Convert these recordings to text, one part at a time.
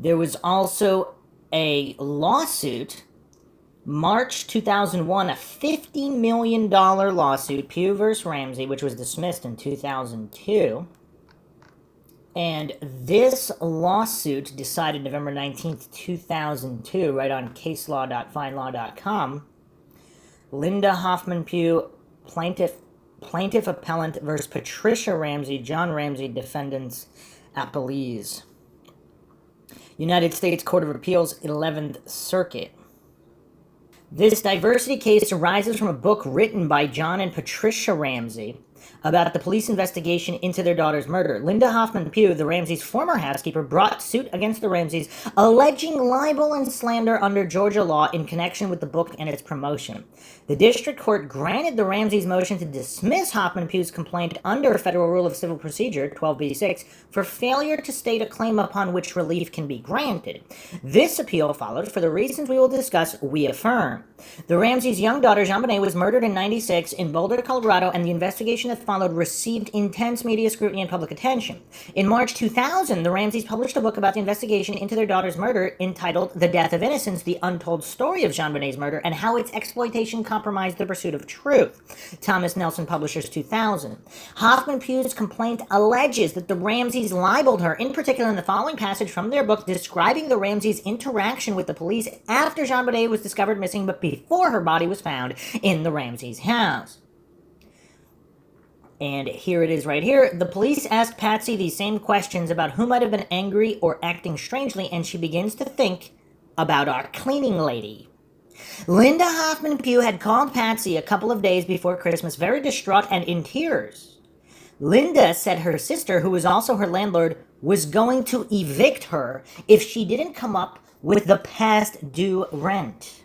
There was also a lawsuit, March 2001, a $50 million lawsuit, Pugh versus Ramsey, which was dismissed in 2002. And this lawsuit, decided November 19th, 2002, right on caselaw.findlaw.com. Linda Hoffmann-Pugh, plaintiff appellant versus Patricia Ramsey, John Ramsey, defendants appellees. United States Court of Appeals, 11th Circuit. This diversity case arises from a book written by John and Patricia Ramsey about the police investigation into their daughter's murder. Linda Hoffmann-Pugh, the Ramseys' former housekeeper, brought suit against the Ramseys, alleging libel and slander under Georgia law in connection with the book and its promotion. The district court granted the Ramseys' motion to dismiss Hoffmann-Pugh's complaint under Federal Rule of Civil Procedure 12b-6 for failure to state a claim upon which relief can be granted. This appeal followed. For the reasons we will discuss, we affirm. The Ramseys' young daughter, JonBenet, was murdered in 1996 in Boulder, Colorado, and the investigation that followed received intense media scrutiny and public attention. In March 2000, the Ramseys published a book about the investigation into their daughter's murder entitled The Death of Innocence, The Untold Story of JonBenet's Murder and How Its Exploitation Compromised the Pursuit of Truth. Thomas Nelson Publishers, 2000. Hoffmann-Pugh's complaint alleges that the Ramseys libeled her, in particular in the following passage from their book describing the Ramseys' interaction with the police after JonBenet was discovered missing but before her body was found in the Ramseys' house. And here it is right here. The police asked Patsy these same questions about who might have been angry or acting strangely, and she begins to think about our cleaning lady. Linda Hoffmann-Pugh had called Patsy a couple of days before Christmas, very distraught and in tears. Linda said her sister, who was also her landlord, was going to evict her if she didn't come up with the past due rent.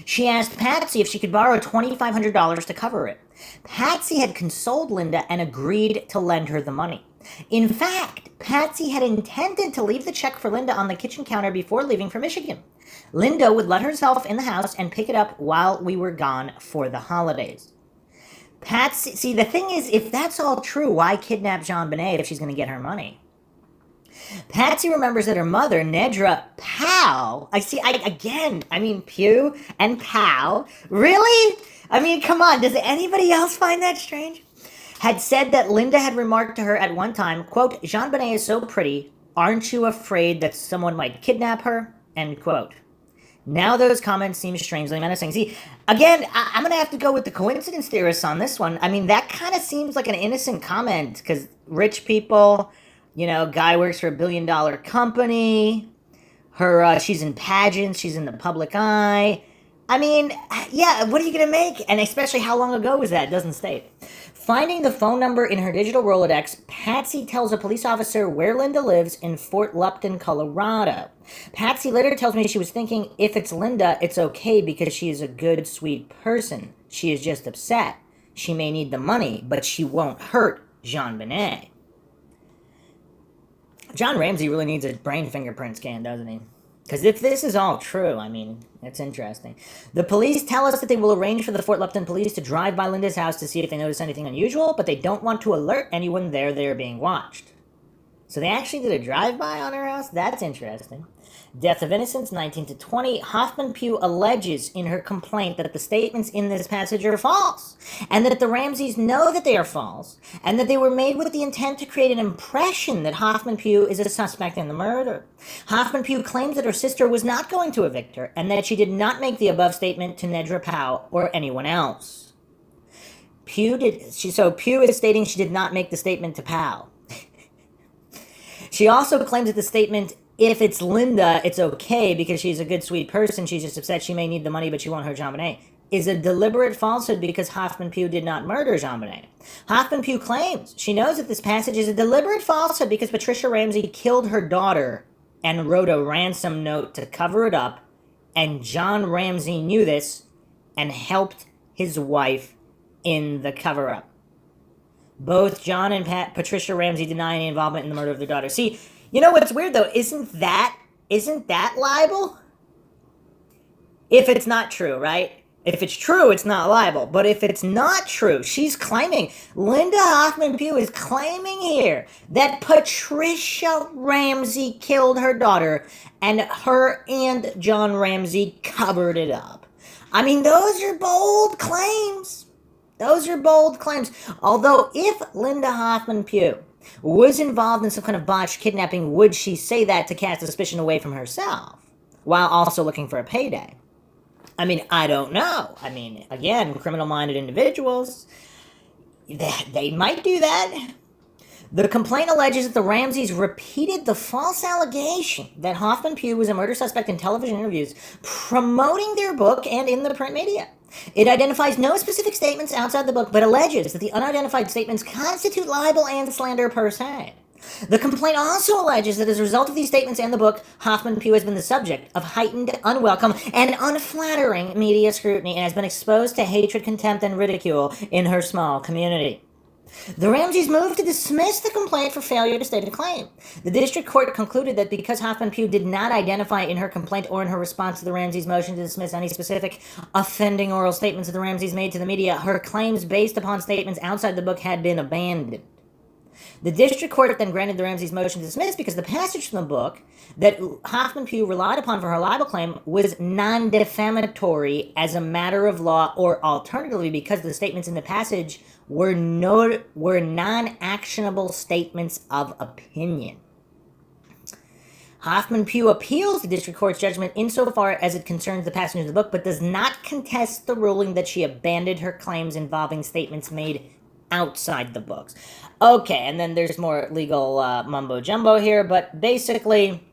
She asked Patsy if she could borrow $2,500 to cover it. Patsy had consoled Linda and agreed to lend her the money. In fact, Patsy had intended to leave the check for Linda on the kitchen counter before leaving for Michigan. Linda would let herself in the house and pick it up while we were gone for the holidays. Patsy, see, the thing is, if that's all true, why kidnap JonBenet if she's going to get her money? Patsy remembers that her mother, Nedra Powell, Pugh and Powell, really? I mean, come on, does anybody else find that strange? Had said that Linda had remarked to her at one time, quote, JonBenet is so pretty, aren't you afraid that someone might kidnap her? End quote. Now those comments seem strangely menacing. See, again, I'm going to have to go with the coincidence theorists on this one. I mean, that kind of seems like an innocent comment, because rich people, guy works for $1 billion company, she's in pageants, she's in the public eye. I mean, yeah, what are you going to make? And especially how long ago was that? It doesn't state. Finding the phone number in her digital Rolodex, Patsy tells a police officer where Linda lives in Fort Lupton, Colorado. Patsy later tells me she was thinking, if it's Linda, it's okay because she is a good, sweet person. She is just upset. She may need the money, but she won't hurt JonBenet. John Ramsey really needs a brain fingerprint scan, doesn't he? Because if this is all true, I mean, it's interesting. The police tell us that they will arrange for the Fort Lupton police to drive by Linda's house to see if they notice anything unusual, but they don't want to alert anyone there they are being watched. So they actually did a drive-by on her house? That's interesting. Death of Innocence, 19 to 20. Hoffmann-Pugh alleges in her complaint that the statements in this passage are false, and that the Ramseys know that they are false, and that they were made with the intent to create an impression that Hoffmann-Pugh is a suspect in the murder. Hoffmann-Pugh claims that her sister was not going to evict her, and that she did not make the above statement to Nedra Powell or anyone else. Pugh is stating she did not make the statement to Powell. She also claims that the statement, if it's Linda, it's okay because she's a good, sweet person, she's just upset she may need the money but she won't hurt JonBenet, is a deliberate falsehood because Hoffmann-Pugh did not murder JonBenet. Hoffmann-Pugh claims she knows that this passage is a deliberate falsehood because Patricia Ramsey killed her daughter and wrote a ransom note to cover it up, and John Ramsey knew this and helped his wife in the cover-up. Both John and Patricia Ramsey deny any involvement in the murder of their daughter. See, you know what's weird though? Isn't that libel? If it's not true, right? If it's true, it's not libel. But if it's not true, she's claiming, Linda Hoffmann-Pugh is claiming here that Patricia Ramsey killed her daughter, and her and John Ramsey covered it up. I mean, those are bold claims. Those are bold claims. Although, if Linda Hoffmann-Pugh was involved in some kind of botched kidnapping, would she say that to cast suspicion away from herself, while also looking for a payday? I mean, I don't know. I mean, again, criminal-minded individuals, they might do that. The complaint alleges that the Ramseys repeated the false allegation that Hoffmann-Pugh was a murder suspect in television interviews, promoting their book and in the print media. It identifies no specific statements outside the book, but alleges that the unidentified statements constitute libel and slander per se. The complaint also alleges that as a result of these statements and the book, Hoffmann-Pugh has been the subject of heightened, unwelcome, and unflattering media scrutiny and has been exposed to hatred, contempt, and ridicule in her small community. The Ramseys moved to dismiss the complaint for failure to state a claim. The district court concluded that because Hoffmann-Pugh did not identify in her complaint or in her response to the Ramseys' motion to dismiss any specific offending oral statements that the Ramseys made to the media, her claims based upon statements outside the book had been abandoned. The district court then granted the Ramseys' motion to dismiss because the passage from the book that Hoffmann-Pugh relied upon for her libel claim was non-defamatory as a matter of law, or alternatively because the statements in the passage were non-actionable statements of opinion. Hoffmann-Pugh appeals the district court's judgment insofar as it concerns the passage of the book, but does not contest the ruling that she abandoned her claims involving statements made outside the books. Okay, and then there's more legal mumbo-jumbo here, but basically,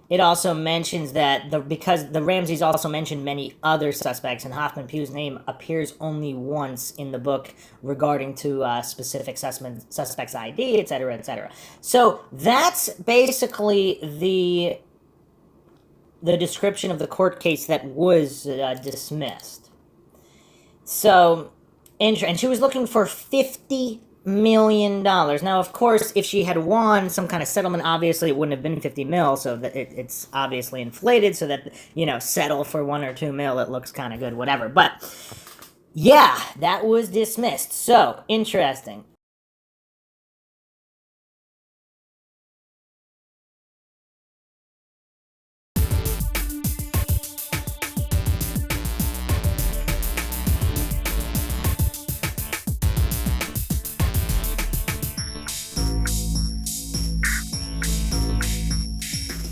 it also mentions that because the Ramseys also mentioned many other suspects, and Hoffmann-Pugh's name appears only once in the book regarding to specific suspect's ID, etc., etc. So that's basically the description of the court case that was dismissed. So, and she was looking for $50 million. Now, of course, if she had won some kind of settlement, obviously it wouldn't have been 50 mil, so that it's obviously inflated so that, settle for 1 or 2 mil, it looks kind of good, whatever. But, yeah, that was dismissed. So, interesting.